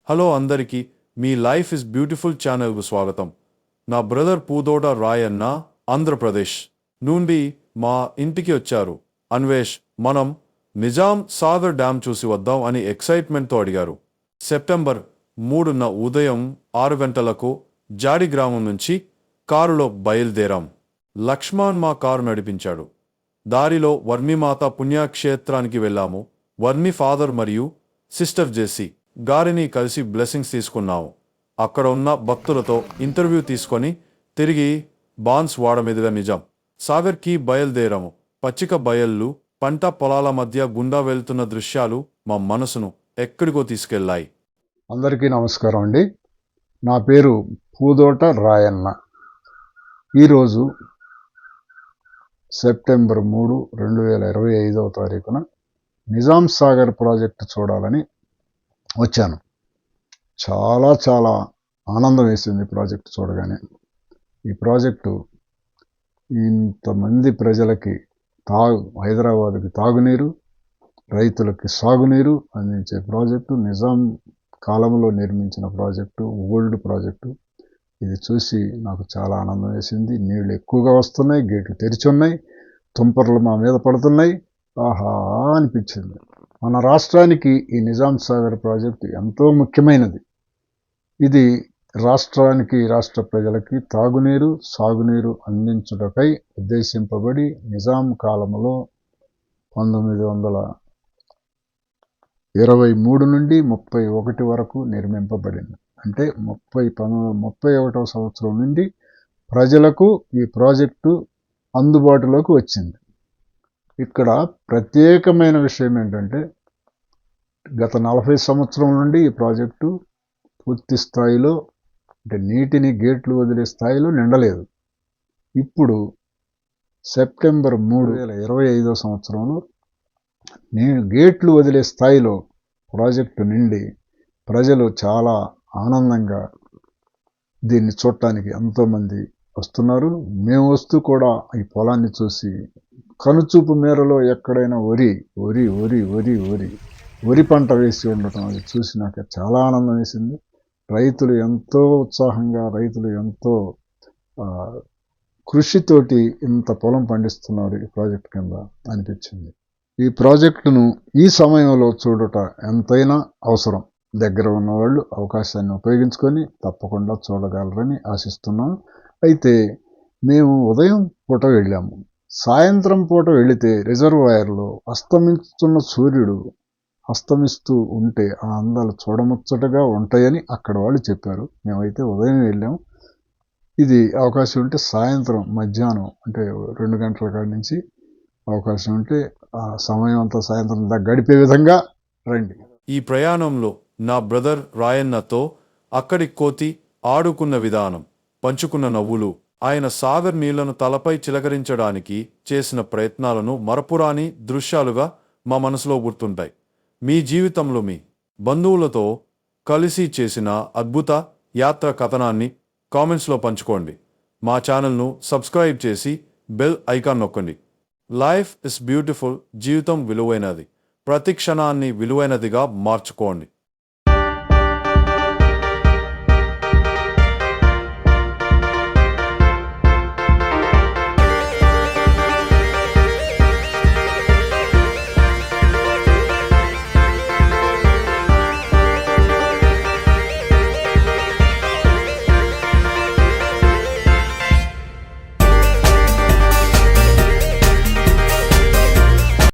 Hello అందరికీ, మీ life is beautiful ఛానల్కు స్వాగతం. నా బ్రదర్ పూదోట రాయన్న ఆంధ్రప్రదేశ్ నుండి మా ఇంటికి వచ్చారు. అన్వేష్, మనం నిజాం సాగర్ డ్యామ్ చూసి వద్దాం అని ఎక్సైట్మెంట్తో అడిగారు. సెప్టెంబర్ 3న ఉదయం 6 గంటలకు జాడి గ్రామం నుంచి కారులో బయలుదేరాం. లక్ష్మణ్ మా కారు నడిపించాడు. దారిలో వర్ణిమాత పుణ్యక్షేత్రానికి వెళ్ళాము. వర్ణి ఫాదర్ మరియు సిస్టర్ జెసి గారిని కలిసి బ్లెస్సింగ్స్ తీసుకున్నాము. అక్కడ ఉన్న భక్తులతో ఇంటర్వ్యూ తీసుకొని తిరిగి బాన్స్వాడ మీదుగా నిజాం సాగర్కి బయలుదేరాము. పచ్చిక బయళ్ళు, పంట పొలాల మధ్య గుండా వెళ్తున్న దృశ్యాలు మా మనసును ఎక్కడికో తీసుకెళ్లాయి. అందరికీ నమస్కారం అండి. నా పేరు పూదోట రాయన్న. ఈరోజు సెప్టెంబర్ 3, 2025 నిజాం సాగర్ ప్రాజెక్టు చూడాలని వచ్చాను. చాలా ఆనందం వేసింది ప్రాజెక్టు చూడగానే. ఈ ప్రాజెక్టు ఇంతమంది ప్రజలకి హైదరాబాద్కి తాగునీరు, రైతులకి సాగునీరు అందించే ప్రాజెక్టు, నిజాం కాలంలో నిర్మించిన ప్రాజెక్టు, ఓల్డ్ ప్రాజెక్టు. ఇది చూసి నాకు చాలా ఆనందం వేసింది. నీళ్లు ఎక్కువగా వస్తున్నాయి, గేట్లు తెరిచి ఉన్నాయి, తుంపర్లు మా మీద పడుతున్నాయి. ఆహా అనిపించింది. మన రాష్ట్రానికి ఈ నిజాం సాగర్ ప్రాజెక్టు ఎంతో ముఖ్యమైనది. ఇది రాష్ట్రానికి, రాష్ట్ర ప్రజలకి తాగునీరు, సాగునీరు అందించుటకై ఉద్దేశింపబడి నిజాం కాలంలో 1923 నుండి 31 వరకు నిర్మింపబడింది. అంటే 1931వ సంవత్సరం నుండి ప్రజలకు ఈ ప్రాజెక్టు అందుబాటులోకి వచ్చింది. ఇక్కడ ప్రత్యేకమైన విషయం ఏంటంటే, గత 40 సంవత్సరం నుండి ఈ ప్రాజెక్టు పూర్తి స్థాయిలో, అంటే నీటిని గేట్లు వదిలే స్థాయిలో నిండలేదు. ఇప్పుడు సెప్టెంబర్ 3, 2025 గేట్లు వదిలే స్థాయిలో ప్రాజెక్టు నిండి ప్రజలు చాలా ఆనందంగా దీన్ని చూడటానికి ఎంతోమంది వస్తున్నారు. మేము వస్తూ కూడా ఈ పొలాన్ని చూసి కనుచూపు మేరలో ఎక్కడైనా వరి పంట వేసి ఉండటం అది చూసి నాకు చాలా ఆనందం వేసింది. రైతులు ఎంతో ఉత్సాహంగా, రైతులు ఎంతో కృషితోటి ఇంత పొలం పండిస్తున్నారు ఈ ప్రాజెక్టు కింద అనిపించింది. ఈ ప్రాజెక్టును ఈ సమయంలో చూడట ఎంతైనా అవసరం. దగ్గర ఉన్నవాళ్ళు అవకాశాన్ని ఉపయోగించుకొని తప్పకుండా చూడగలరని ఆశిస్తున్నాం. అయితే మేము ఉదయం పూట వెళ్ళాము. సాయంత్రం పూట వెళితే రిజర్వాయర్లో అస్తమిస్తున్న సూర్యుడు అస్తమిస్తూ ఉంటే ఆ అందాలు చూడముచ్చటగా ఉంటాయని అక్కడ వాళ్ళు చెప్పారు. మేమైతే ఉదయం వెళ్ళాము. ఇది అవకాశం ఉంటే సాయంత్రం, మధ్యాహ్నం అంటే 2 గంటల కాడి నుంచి అవకాశం ఉంటే ఆ సమయం అంతా సాయంత్రం దాకా గడిపే విధంగా రండి. ఈ ప్రయాణంలో నా బ్రదర్ రాయన్నతో అక్కడి కోతి ఆడుకున్న విధానం, పంచుకున్న నవ్వులు, ఆయన సాగర్ నీళ్లను తలపై చిలకరించడానికి చేసిన ప్రయత్నాలను మరపురాని దృశ్యాలుగా మా మనసులో గుర్తుంటాయి. మీ జీవితంలో మీ బంధువులతో కలిసి చేసిన అద్భుత యాత్ర కథనాన్ని కామెంట్స్లో పంచుకోండి. మా ఛానల్ను సబ్స్క్రైబ్ చేసి బెల్ ఐకాన్ నొక్కండి. Life is beautiful. జీవితం విలువైనది. ప్రతి క్షణాన్ని విలువైనదిగా మార్చుకోండి.